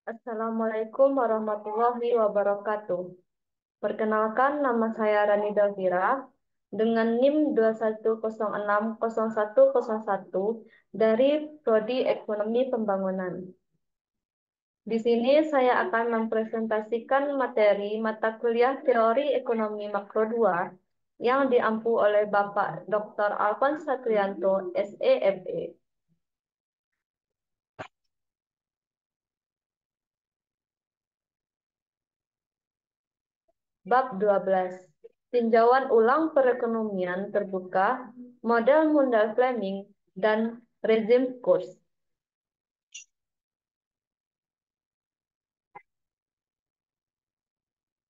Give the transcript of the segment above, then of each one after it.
Assalamualaikum warahmatullahi wabarakatuh. Perkenalkan, nama saya Rani Davira dengan NIM 21060101 dari Prodi Ekonomi Pembangunan. Di sini saya akan mempresentasikan materi mata kuliah Teori Ekonomi Makro 2 yang diampu oleh Bapak Dr. Alfons Satrianto, SEFE. Bab 12. Tinjauan ulang perekonomian terbuka, model Mundell Fleming, dan rezim kurs.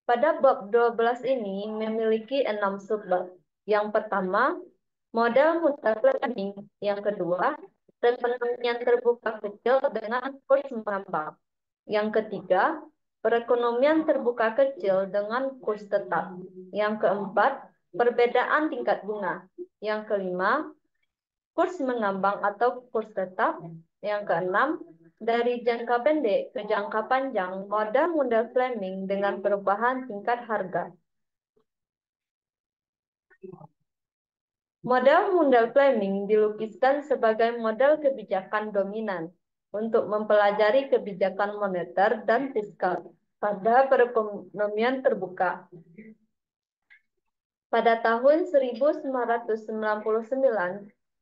Pada bab 12 ini memiliki 6 subbab. Yang pertama, model Mundell Fleming. Yang kedua, perekonomian terbuka kecil dengan kurs mengambang. Yang ketiga, perekonomian terbuka kecil dengan kurs tetap. Yang keempat, perbedaan tingkat bunga. Yang kelima, kurs mengambang atau kurs tetap. Yang keenam, dari jangka pendek ke jangka panjang, model Mundell Fleming dengan perubahan tingkat harga. Model Mundell Fleming dilukiskan sebagai model kebijakan dominan untuk mempelajari kebijakan moneter dan fiskal pada perekonomian terbuka. Pada tahun 1999,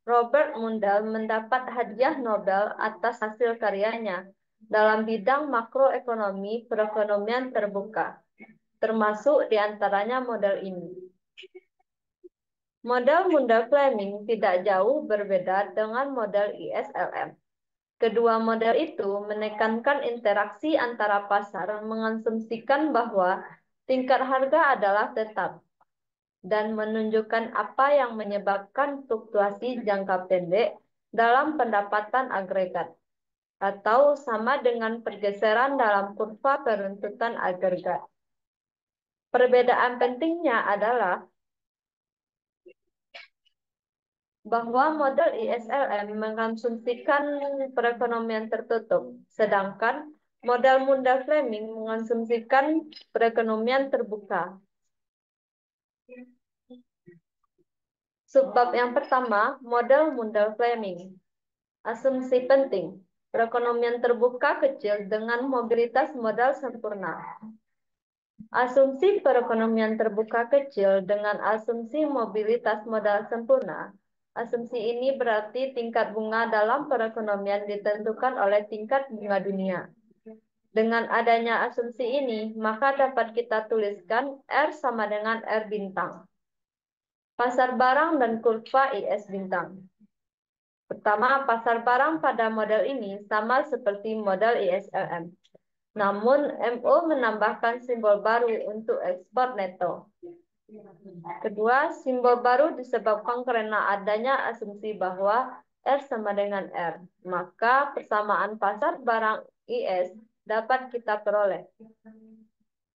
Robert Mundell mendapat hadiah Nobel atas hasil karyanya dalam bidang makroekonomi perekonomian terbuka, termasuk diantaranya model ini. Model Mundell Fleming tidak jauh berbeda dengan model ISLM. Kedua model itu menekankan interaksi antara pasar, mengasumsikan bahwa tingkat harga adalah tetap dan menunjukkan apa yang menyebabkan fluktuasi jangka pendek dalam pendapatan agregat, atau sama dengan pergeseran dalam kurva peruntutan agregat. Perbedaan pentingnya adalah bahwa model ISLM mengonsumsikan perekonomian tertutup, sedangkan model Mundell Fleming mengonsumsikan perekonomian terbuka. Subbab yang pertama, model Mundell Fleming. Asumsi penting, perekonomian terbuka kecil dengan mobilitas modal sempurna. Asumsi perekonomian terbuka kecil dengan asumsi mobilitas modal sempurna. Asumsi ini berarti tingkat bunga dalam perekonomian ditentukan oleh tingkat bunga dunia. Dengan adanya asumsi ini, maka dapat kita tuliskan R sama dengan R bintang. Pasar barang dan kurva IS bintang. Pertama, pasar barang pada model ini sama seperti model ISLM. Namun, MO menambahkan simbol baru untuk ekspor neto. Kedua, simbol baru disebabkan karena adanya asumsi bahwa R sama dengan R. Maka persamaan pasar barang IS dapat kita peroleh.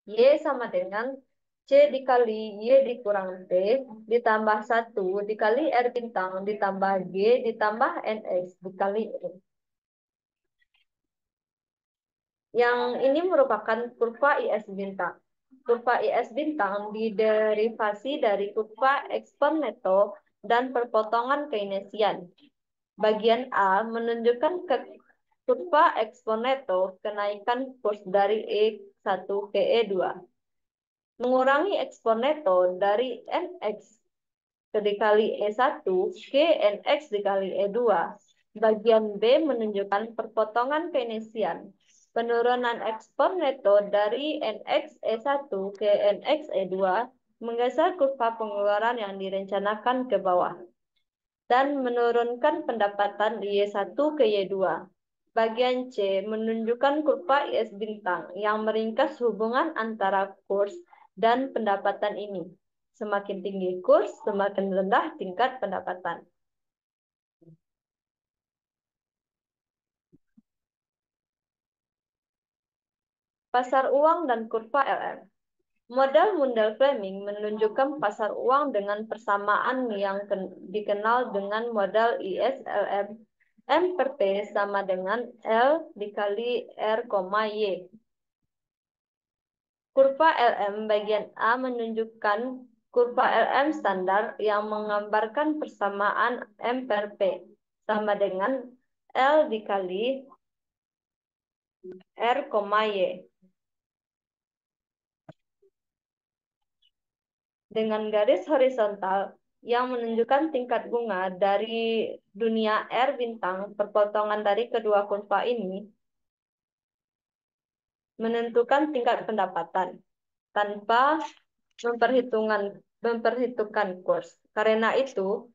Y sama dengan C dikali Y dikurang T ditambah 1 dikali R bintang ditambah G ditambah NX dikali E. Yang ini merupakan kurva IS bintang. Kurva IS bintang diderivasi dari kurva ekspor neto dan perpotongan Keynesian. Bagian A menunjukkan kurva ekspor neto kenaikan kurs dari E1 ke E2. Mengurangi ekspor neto dari NX dikali E1 ke NX dikali E2. Bagian B menunjukkan perpotongan Keynesian. Penurunan ekspor neto dari NX E1 ke NX E2 menggeser kurva pengeluaran yang direncanakan ke bawah dan menurunkan pendapatan Y1 ke Y2. Bagian C menunjukkan kurva IS bintang yang meringkas hubungan antara kurs dan pendapatan ini. Semakin tinggi kurs, semakin rendah tingkat pendapatan. Pasar uang dan kurva LM. Model Mundell Fleming menunjukkan pasar uang dengan persamaan yang dikenal dengan model ISLM M per P sama dengan L dikali R, Y. Kurva LM bagian A menunjukkan kurva LM standar yang menggambarkan persamaan M per P sama dengan L dikali R, Y. Dengan garis horizontal yang menunjukkan tingkat bunga dari dunia R bintang, perpotongan dari kedua kurva ini menentukan tingkat pendapatan tanpa memperhitungkan kurs. Karena itu,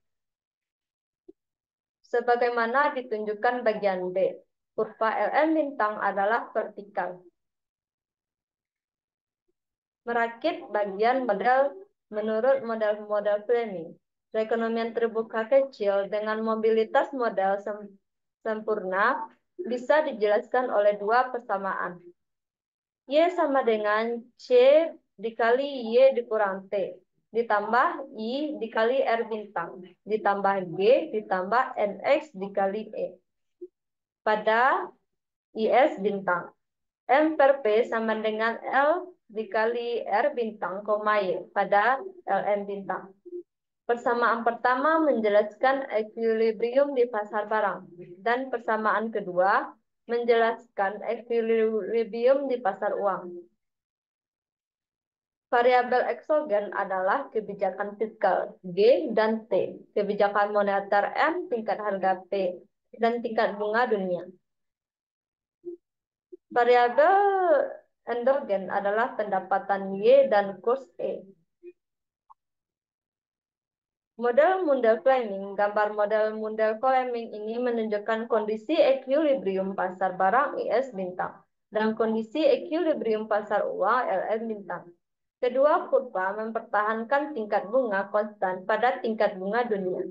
sebagaimana ditunjukkan bagian B, kurva LM bintang adalah vertikal. Merakit bagian model menurut model Fleming. Perekonomian terbuka kecil dengan mobilitas modal sempurna bisa dijelaskan oleh dua persamaan. Y sama dengan C dikali Y dikurang T, ditambah I dikali R bintang, ditambah G ditambah NX dikali E. Pada IS bintang, M per P sama dengan L dikali R bintang, Y pada LM bintang. Persamaan pertama menjelaskan equilibrium di pasar barang, dan persamaan kedua menjelaskan equilibrium di pasar uang. Variabel eksogen adalah kebijakan fiskal G dan T, kebijakan moneter M, tingkat harga P, dan tingkat bunga dunia. Variabel endogen adalah pendapatan Y dan kurs E. Model Mundell-Fleming, gambar model Mundell-Fleming ini menunjukkan kondisi equilibrium pasar barang IS bintang dan kondisi equilibrium pasar uang LM bintang. Kedua kurva mempertahankan tingkat bunga konstan pada tingkat bunga dunia.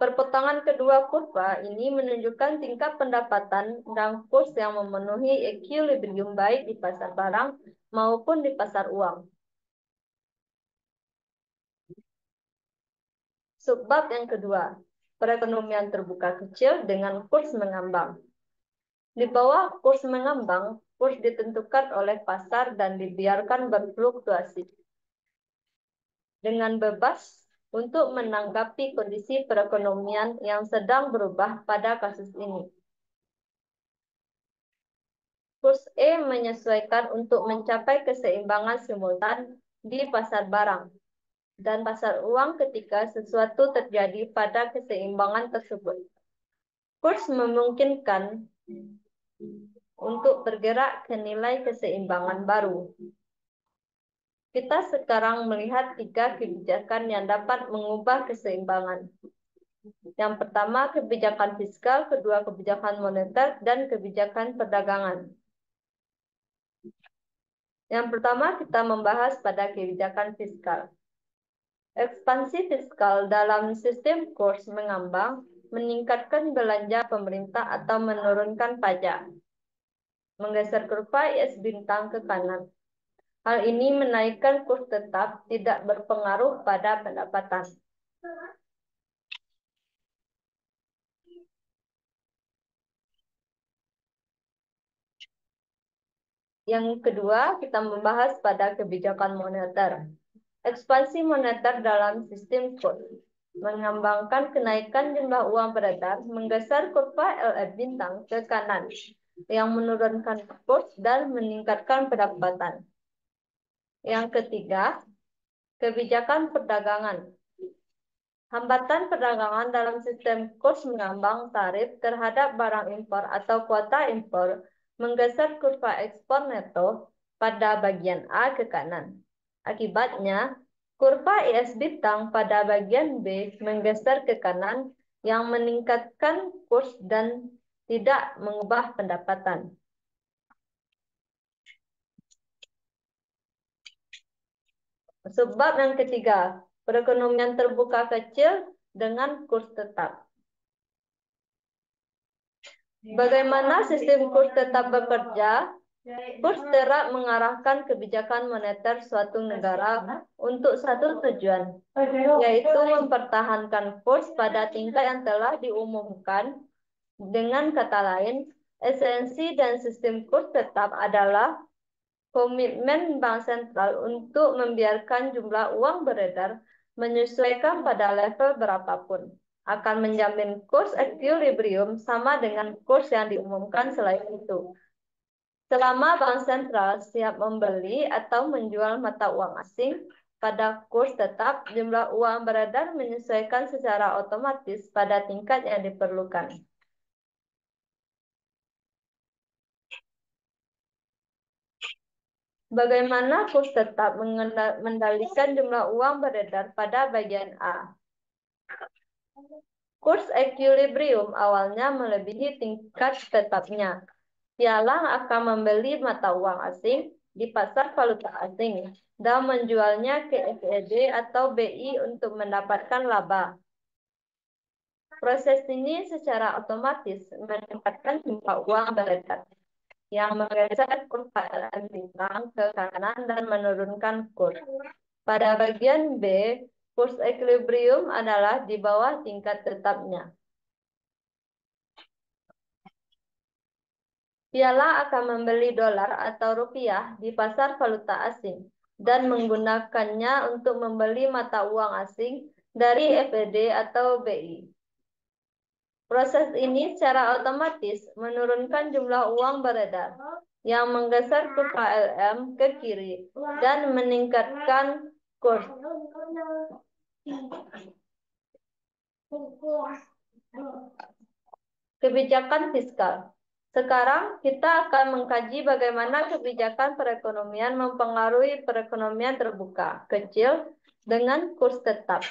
Perpotongan kedua kurva ini menunjukkan tingkat pendapatan dan kurs yang memenuhi equilibrium baik di pasar barang maupun di pasar uang. Subbab yang kedua, perekonomian terbuka kecil dengan kurs mengambang. Di bawah kurs mengambang, kurs ditentukan oleh pasar dan dibiarkan berfluktuasi dengan bebas untuk menanggapi kondisi perekonomian yang sedang berubah pada kasus ini. Kurs E menyesuaikan untuk mencapai keseimbangan simultan di pasar barang dan pasar uang ketika sesuatu terjadi pada keseimbangan tersebut. Kurs memungkinkan untuk bergerak ke nilai keseimbangan baru. Kita sekarang melihat tiga kebijakan yang dapat mengubah keseimbangan. Yang pertama, kebijakan fiskal, kedua, kebijakan moneter, dan kebijakan perdagangan. Yang pertama, kita membahas pada kebijakan fiskal. Ekspansi fiskal dalam sistem kurs mengambang meningkatkan belanja pemerintah atau menurunkan pajak, menggeser kurva IS bintang ke kanan. Hal ini menaikkan kurs tetap tidak berpengaruh pada pendapatan. Yang kedua, kita membahas pada kebijakan moneter. Ekspansi moneter dalam sistem kurs mengembangkan kenaikan jumlah uang beredar, menggeser kurva LF bintang ke kanan, yang menurunkan kurs dan meningkatkan pendapatan. Yang ketiga, kebijakan perdagangan. Hambatan perdagangan dalam sistem kurs mengambang tarif terhadap barang impor atau kuota impor menggeser kurva ekspor neto pada bagian A ke kanan. Akibatnya, kurva IS bintang pada bagian B menggeser ke kanan yang meningkatkan kurs dan tidak mengubah pendapatan. Sebab yang ketiga, perekonomian terbuka kecil dengan kurs tetap. Bagaimana sistem kurs tetap bekerja? Kurs terap mengarahkan kebijakan moneter suatu negara untuk satu tujuan, yaitu mempertahankan kurs pada tingkat yang telah diumumkan. Dengan kata lain, esensi dan sistem kurs tetap adalah komitmen bank sentral untuk membiarkan jumlah uang beredar menyesuaikan pada level berapapun, akan menjamin kurs equilibrium sama dengan kurs yang diumumkan selain itu. Selama bank sentral siap membeli atau menjual mata uang asing pada kurs tetap, jumlah uang beredar menyesuaikan secara otomatis pada tingkat yang diperlukan. Bagaimana kurs tetap mengendalikan jumlah uang beredar pada bagian A? Kurs equilibrium awalnya melebihi tingkat tetapnya. Pialang akan membeli mata uang asing di pasar valuta asing dan menjualnya ke FED atau BI untuk mendapatkan laba. Proses ini secara otomatis meningkatkan jumlah uang beredar yang menggeser kurs PLN bintang ke kanan dan menurunkan kurs. Pada bagian B, kurs equilibrium adalah di bawah tingkat tetapnya. Piala akan membeli dolar atau rupiah di pasar valuta asing dan menggunakannya untuk membeli mata uang asing dari FED atau BI. Proses ini secara otomatis menurunkan jumlah uang beredar yang menggeser kurs KLM ke kiri dan meningkatkan kurs. Kebijakan fiskal. Sekarang kita akan mengkaji bagaimana kebijakan perekonomian mempengaruhi perekonomian terbuka, kecil, dengan kurs tetap.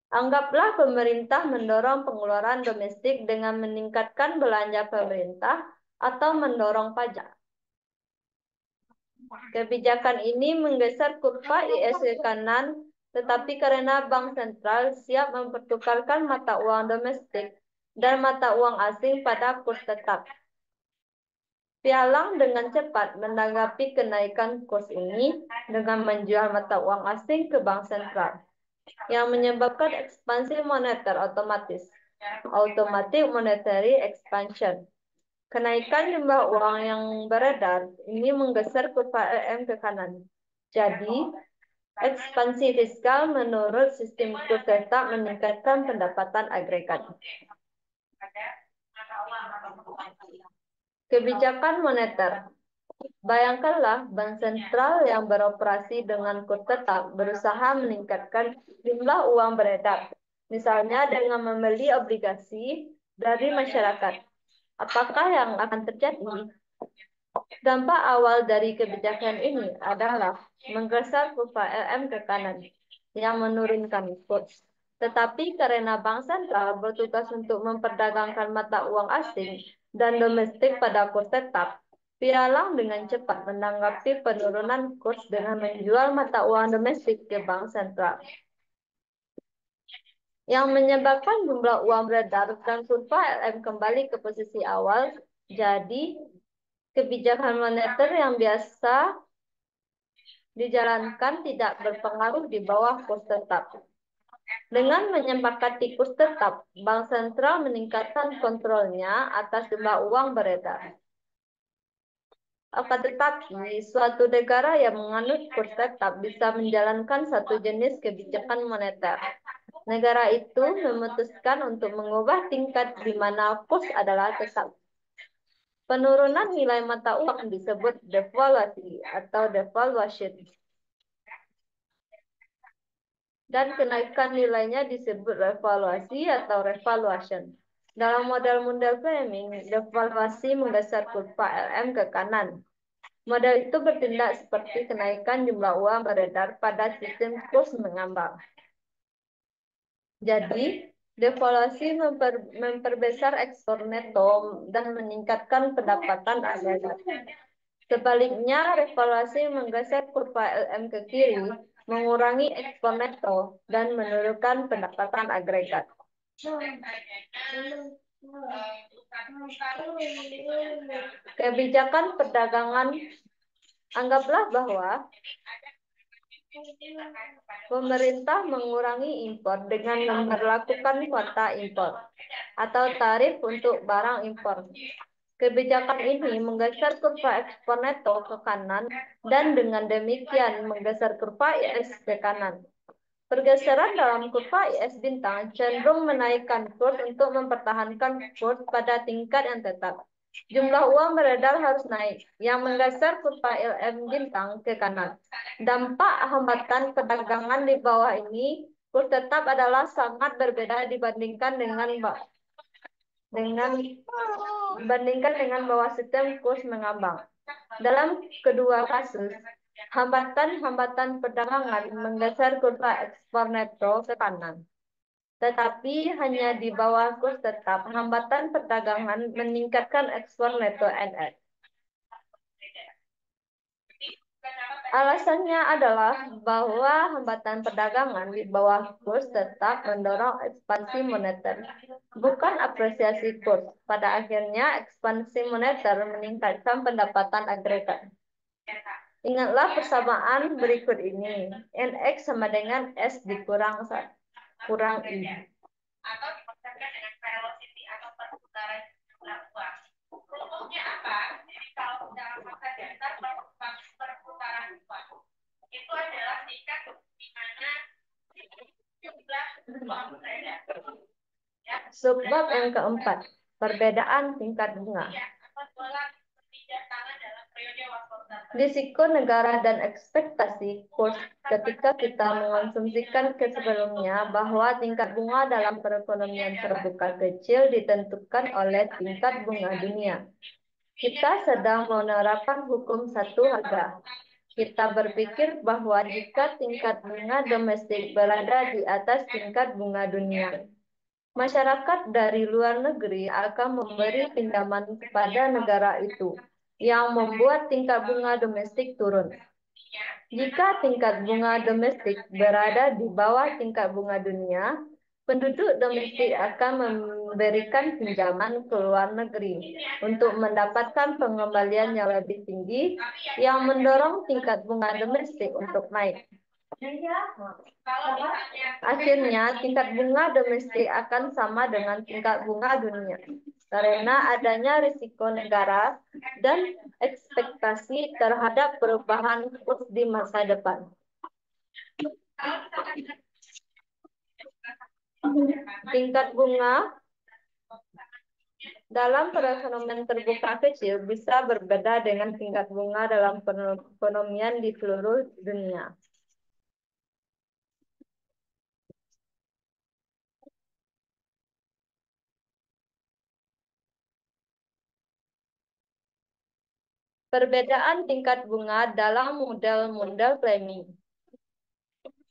Anggaplah pemerintah mendorong pengeluaran domestik dengan meningkatkan belanja pemerintah atau mendorong pajak. Kebijakan ini menggeser kurva ISG ke kanan, tetapi karena bank sentral siap mempertukarkan mata uang domestik dan mata uang asing pada kurs tetap. Pialang dengan cepat menanggapi kenaikan kurs ini dengan menjual mata uang asing ke bank sentral, yang menyebabkan ekspansi moneter otomatis, automatic monetary expansion. Kenaikan jumlah uang yang beredar ini menggeser kurva EM ke kanan. Jadi, ekspansi fiskal menurut sistem kurs tetap meningkatkan pendapatan agregat. Kebijakan moneter. Bayangkanlah bank sentral yang beroperasi dengan kurs tetap berusaha meningkatkan jumlah uang beredar, misalnya dengan membeli obligasi dari masyarakat. Apakah yang akan terjadi? Dampak awal dari kebijakan ini adalah menggeser kurva LM ke kanan yang menurunkan kurs. Tetapi karena bank sentral bertugas untuk memperdagangkan mata uang asing dan domestik pada kurs tetap, pialang dengan cepat menanggapi penurunan kurs dengan menjual mata uang domestik ke bank sentral, yang menyebabkan jumlah uang beredar dan kurva LM kembali ke posisi awal. Jadi, kebijakan moneter yang biasa dijalankan tidak berpengaruh di bawah kurs tetap. Dengan menyepakati kurs tetap, bank sentral meningkatkan kontrolnya atas jumlah uang beredar. Akan tetapi, suatu negara yang menganut kurs tetap bisa menjalankan satu jenis kebijakan moneter. Negara itu memutuskan untuk mengubah tingkat di mana kurs adalah tetap. Penurunan nilai mata uang disebut devaluasi atau devaluation. Dan kenaikan nilainya disebut revaluasi atau revaluation. Dalam model-model framing, devaluasi menggeser kurva LM ke kanan. Model itu bertindak seperti kenaikan jumlah uang beredar pada sistem kurs mengambang. Jadi, devaluasi memperbesar ekspor neto dan meningkatkan pendapatan agregat. Sebaliknya, revaluasi menggeser kurva LM ke kiri, mengurangi ekspor neto dan menurunkan pendapatan agregat. Kebijakan perdagangan, anggaplah bahwa pemerintah mengurangi impor dengan memperlakukan kuota impor atau tarif untuk barang impor. Kebijakan ini menggeser kurva ekspor neto ke kanan dan dengan demikian menggeser kurva IS ke kanan. Pergeseran dalam kurva IS bintang cenderung menaikkan kurs untuk mempertahankan kurs pada tingkat yang tetap. Jumlah uang beredar harus naik, yang menggeser kurva LM bintang ke kanan. Dampak hambatan perdagangan di bawah ini, kurs tetap adalah sangat berbeda dibandingkan dengan bawah sistem kurs mengambang. Dalam kedua kasus, hambatan-hambatan perdagangan menggeser kurva ekspor neto ke kanan. Tetapi hanya di bawah kurs tetap, hambatan perdagangan meningkatkan ekspor neto NS. Alasannya adalah bahwa hambatan perdagangan di bawah kurs tetap mendorong ekspansi moneter, bukan apresiasi kurs. Pada akhirnya, ekspansi moneter meningkatkan pendapatan agregat. Ingatlah persamaan berikut ini. NX sama dengan S dikurang I. Atau dipersepsikan dengan velocity atau perputaran jumlah uang. Rumusnya apa? Jadi kalau dalam masa dasar perputaran uang itu adalah tingkat di mana jumlah uang beredar. Ya. Subbab yang keempat, perbedaan tingkat bunga. Ya, risiko negara dan ekspektasi kurs ketika kita mengonsumsikan ke sebelumnya bahwa tingkat bunga dalam perekonomian terbuka kecil ditentukan oleh tingkat bunga dunia. Kita sedang menerapkan hukum satu harga. Kita berpikir bahwa jika tingkat bunga domestik berada di atas tingkat bunga dunia, masyarakat dari luar negeri akan memberi pinjaman kepada negara itu, yang membuat tingkat bunga domestik turun. Jika tingkat bunga domestik berada di bawah tingkat bunga dunia, penduduk domestik akan memberikan pinjaman ke luar negeri untuk mendapatkan pengembalian yang lebih tinggi, yang mendorong tingkat bunga domestik untuk naik. Akhirnya, tingkat bunga domestik akan sama dengan tingkat bunga dunia karena adanya risiko negara dan ekspektasi terhadap perubahan kurs di masa depan. Tingkat bunga dalam perekonomian terbuka kecil bisa berbeda dengan tingkat bunga dalam perekonomian di seluruh dunia. Perbedaan tingkat bunga dalam model Fleming.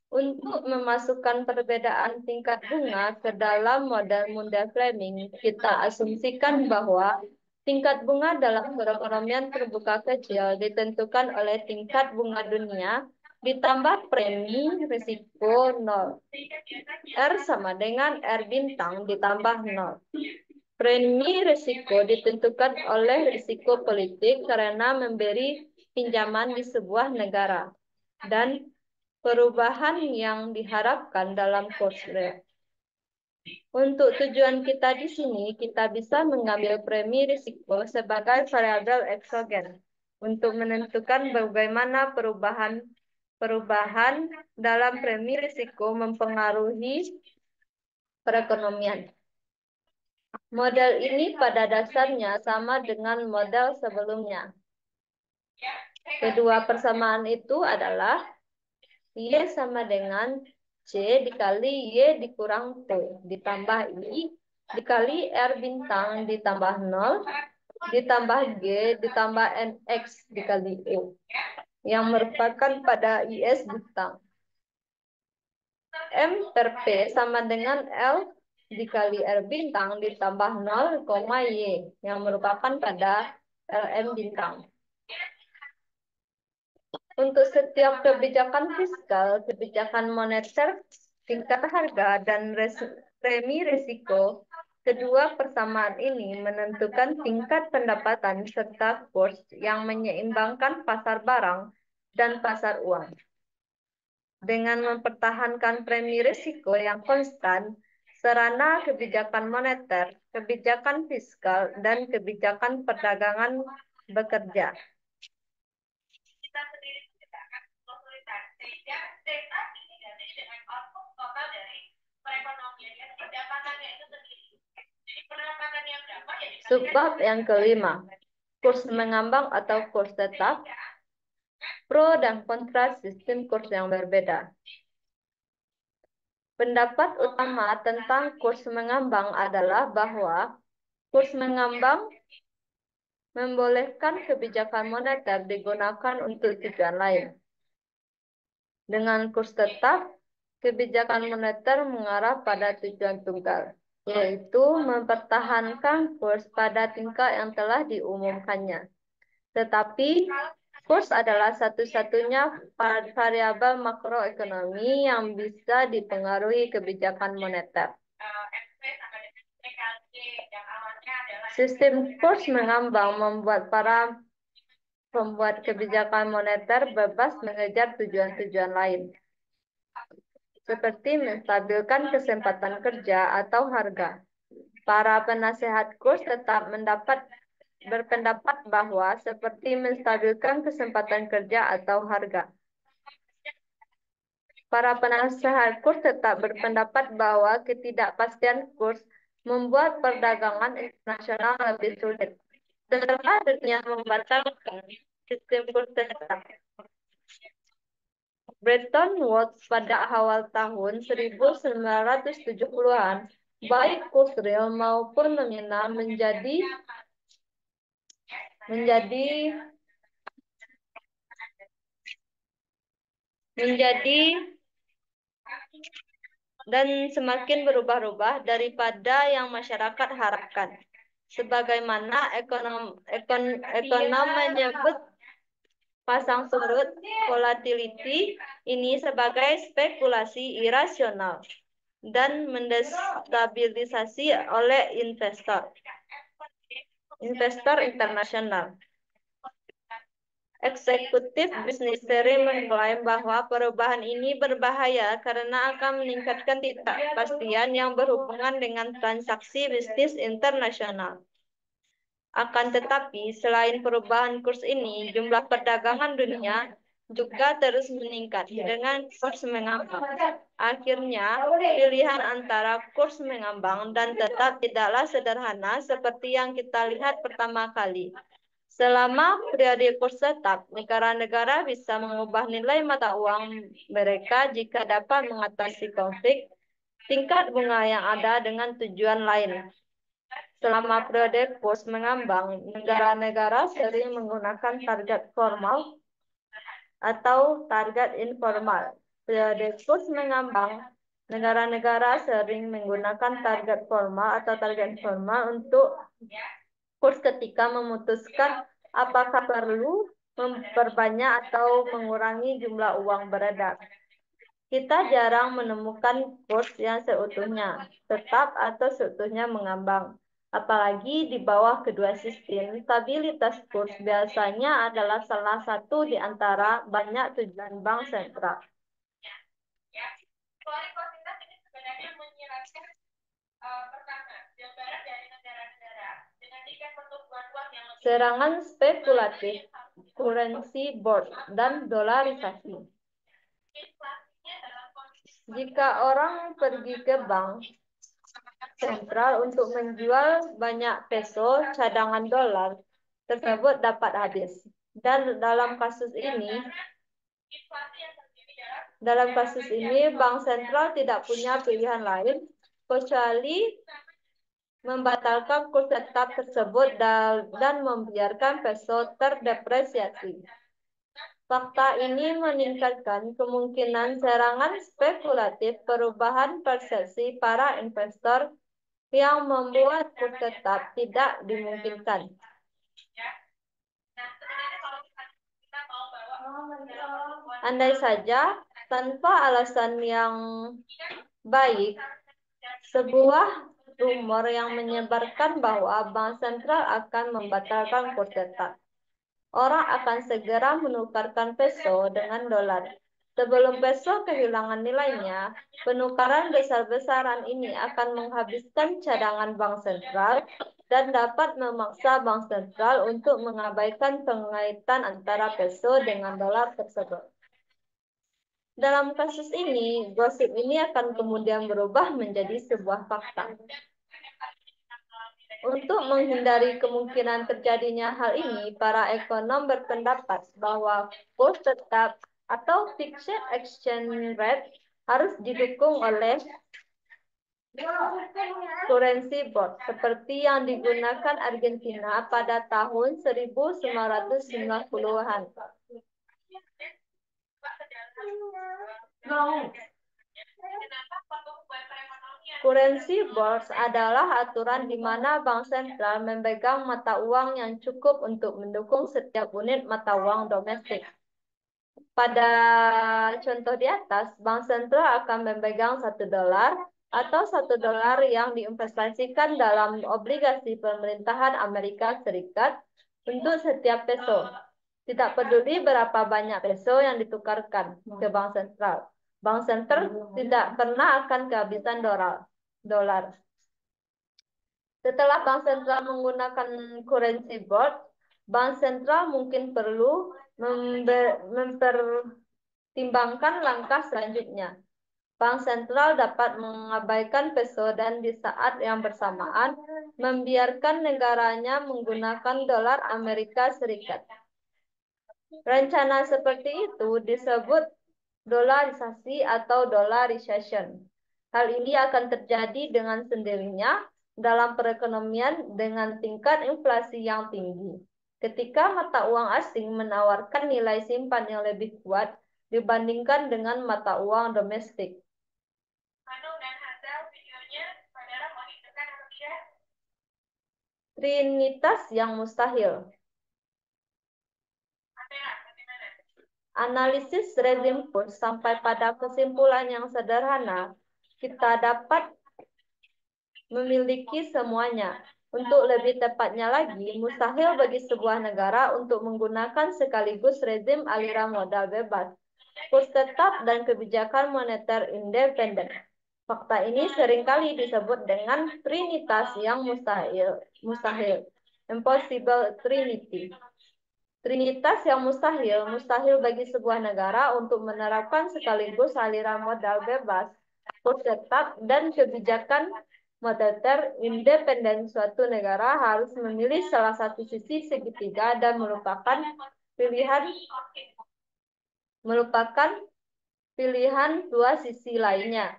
Untuk memasukkan perbedaan tingkat bunga ke dalam model Fleming, kita asumsikan bahwa tingkat bunga dalam perekonomian terbuka kecil ditentukan oleh tingkat bunga dunia ditambah premi risiko 0. R sama dengan R bintang ditambah 0. Premi risiko ditentukan oleh risiko politik karena memberi pinjaman di sebuah negara dan perubahan yang diharapkan dalam kurs rate. Untuk tujuan kita di sini, kita bisa mengambil premi risiko sebagai variabel eksogen untuk menentukan bagaimana perubahan dalam premi risiko mempengaruhi perekonomian. Model ini pada dasarnya sama dengan model sebelumnya. Kedua persamaan itu adalah Y sama dengan C dikali Y dikurang T ditambah I dikali R bintang ditambah 0 ditambah G ditambah NX dikali E yang merupakan pada IS bintang. M per P sama dengan L dikali R bintang ditambah 0, Y yang merupakan pada LM bintang. Untuk setiap kebijakan fiskal, kebijakan moneter, tingkat harga, dan premi risiko, Kedua persamaan ini menentukan tingkat pendapatan serta kurs yang menyeimbangkan pasar barang dan pasar uang. Dengan mempertahankan premi risiko yang konstan, sarana kebijakan moneter, kebijakan fiskal, dan kebijakan perdagangan bekerja. Subbab yang kelima, kurs mengambang atau kurs tetap, pro dan kontra sistem kurs yang berbeda. Pendapat utama tentang kurs mengambang adalah bahwa kurs mengambang membolehkan kebijakan moneter digunakan untuk tujuan lain. Dengan kurs tetap, kebijakan moneter mengarah pada tujuan tunggal, yaitu mempertahankan kurs pada tingkat yang telah diumumkannya. Tetapi, kurs adalah satu-satunya variabel makroekonomi yang bisa dipengaruhi kebijakan moneter. Sistem kurs mengambang membuat para pembuat kebijakan moneter bebas mengejar tujuan-tujuan lain, seperti menstabilkan kesempatan kerja atau harga. Para penasehat kurs tetap berpendapat bahwa seperti menstabilkan kesempatan kerja atau harga. Para penasehat kurs tetap berpendapat bahwa ketidakpastian kurs membuat perdagangan internasional lebih sulit. Setelah dunia membatalkan sistem kurs tetap, Bretton Woods pada awal tahun 1970-an, baik kurs real maupun nominal menjadi dan semakin berubah-ubah daripada yang masyarakat harapkan. Sebagaimana ekonom menyebut pasang surut volatility ini sebagai spekulasi irasional dan mendestabilisasi oleh investor internasional. Eksekutif bisnis sering mengklaim bahwa perubahan ini berbahaya karena akan meningkatkan ketidakpastian yang berhubungan dengan transaksi bisnis internasional. Akan tetapi, selain perubahan kurs ini, jumlah perdagangan dunia juga terus meningkat dengan kurs mengambang. Akhirnya, pilihan antara kurs mengambang dan tetap tidaklah sederhana seperti yang kita lihat pertama kali. Selama periode kurs tetap, negara-negara bisa mengubah nilai mata uang mereka jika dapat mengatasi konflik tingkat bunga yang ada dengan tujuan lain. Selama periode kurs mengambang, negara-negara sering menggunakan target formal atau target informal. Periode kurs mengambang, negara-negara sering menggunakan target formal atau target informal untuk kurs ketika memutuskan apakah perlu memperbanyak atau mengurangi jumlah uang beredar. Kita jarang menemukan kurs yang seutuhnya tetap atau seutuhnya mengambang. Apalagi di bawah kedua sistem, stabilitas kurs biasanya adalah salah satu di antara banyak tujuan bank sentral. Serangan spekulatif, currency board, dan dolarisasi. Jika orang pergi ke bank sentral untuk menjual banyak peso cadangan dolar tersebut dapat habis. Dan dalam kasus ini, bank sentral tidak punya pilihan lain kecuali membatalkan kurs tetap tersebut dan membiarkan peso terdepresiasi. Fakta ini meningkatkan kemungkinan serangan spekulatif, perubahan persepsi para investor yang membuat kurs tetap tidak dimungkinkan. Andai saja tanpa alasan yang baik, sebuah rumor yang menyebarkan bahwa bank sentral akan membatalkan kurs tetap. Orang akan segera menukarkan peso dengan dolar. Sebelum peso kehilangan nilainya, penukaran besar-besaran ini akan menghabiskan cadangan bank sentral dan dapat memaksa bank sentral untuk mengabaikan pengaitan antara peso dengan dolar tersebut. Dalam kasus ini, gosip ini akan kemudian berubah menjadi sebuah fakta. Untuk menghindari kemungkinan terjadinya hal ini, para ekonom berpendapat bahwa kurs tetap atau fixed exchange rate harus didukung oleh currency board seperti yang digunakan Argentina pada tahun 1990-an. Currency bonds adalah aturan di mana bank sentral memegang mata uang yang cukup untuk mendukung setiap unit mata uang domestik. Pada contoh di atas, bank sentral akan memegang $1 atau $1 yang diinvestasikan dalam obligasi pemerintahan Amerika Serikat untuk setiap peso. Tidak peduli berapa banyak peso yang ditukarkan ke bank sentral. Bank sentral tidak pernah akan kehabisan dolar. Setelah bank sentral menggunakan currency board, bank sentral mungkin perlu mempertimbangkan langkah selanjutnya. Bank sentral dapat mengabaikan peso dan di saat yang bersamaan membiarkan negaranya menggunakan dolar Amerika Serikat. Rencana seperti itu disebut dolarisasi atau dollarization. Hal ini akan terjadi dengan sendirinya dalam perekonomian dengan tingkat inflasi yang tinggi. Ketika mata uang asing menawarkan nilai simpan yang lebih kuat dibandingkan dengan mata uang domestik. Trinitas yang mustahil. Analisis rezim kurs sampai pada kesimpulan yang sederhana, kita dapat memiliki semuanya. Untuk lebih tepatnya lagi, mustahil bagi sebuah negara untuk menggunakan sekaligus rezim aliran modal bebas, kurs tetap, dan kebijakan moneter independen. Fakta ini seringkali disebut dengan trinitas yang mustahil, impossible trinity. Trinitas yang mustahil bagi sebuah negara untuk menerapkan sekaligus aliran modal bebas, kurs tetap, dan kebijakan moneter independen. Suatu negara harus memilih salah satu sisi segitiga dan melupakan pilihan dua sisi lainnya.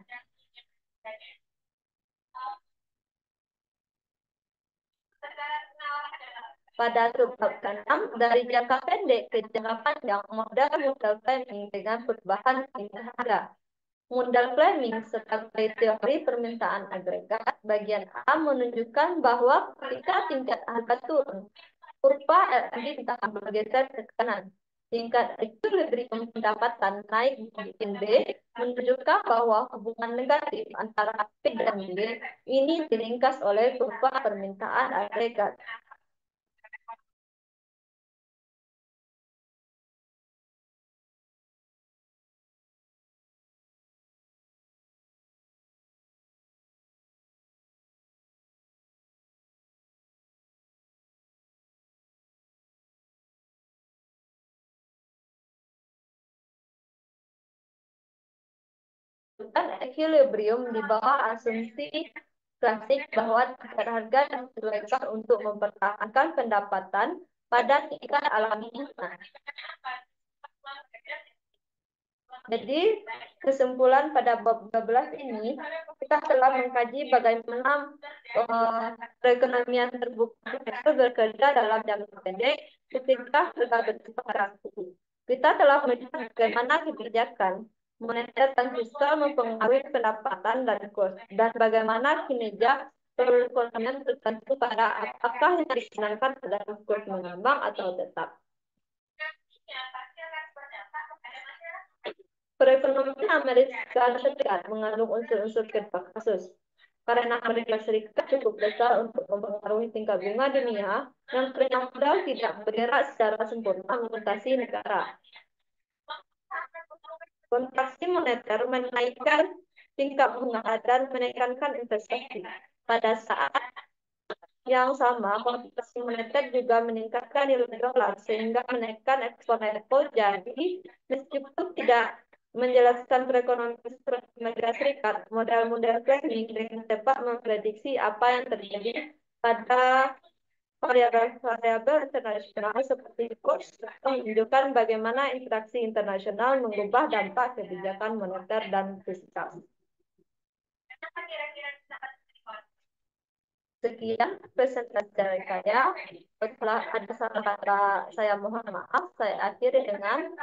Pada sebab ke-6, dari jangka pendek ke jangka panjang, modal planning dengan perubahan tingkat harga. Modal planning sebagai teori permintaan agregat, bagian A menunjukkan bahwa ketika tingkat harga turun, kurva RMB akan bergeser ke kanan. Tingkat equilibrium pendapatan naik, bagian B menunjukkan bahwa hubungan negatif antara P dan D ini diringkas oleh kurva permintaan agregat. Dan equilibrium di bawah asumsi klasik bahwa tingkat harga disesuaikan untuk mempertahankan pendapatan pada tingkat alamiah. Jadi, kesimpulan pada bab 12 ini, kita telah mengkaji bagaimana perekonomian terbuka itu bekerja dalam jangka pendek ketika kita bersifat. Kita telah melihat bagaimana kebijakan moneter dan fiskal mempengaruhi pendapatan dan kurs, dan bagaimana kinerja perekonomian tertentu pada apakah yang disenangkan dalam kurs mengambang atau tetap. Perekonomian Amerika Serikat mengandung unsur-unsur kedua kasus. karena Amerika Serikat cukup besar untuk mempengaruhi tingkat bunga dunia dan karena modal tidak bergerak secara sempurna memutasi negara. Kontraksi moneter menaikkan tingkat bunga dan menekankan investasi. Pada saat yang sama, kontraksi moneter juga meningkatkan nilai dolar sehingga menaikkan ekspor ekspor. Jadi, meskipun tidak menjelaskan perekonomian Amerika Serikat, model-model planning dengan tepat memprediksi apa yang terjadi pada variabel-variabel internasional seperti kurs menunjukkan bagaimana interaksi internasional mengubah dampak kebijakan moneter dan fiskal. Sekian presentasi dari saya. Setelah ada salah kata saya mohon maaf. Saya akhiri dengan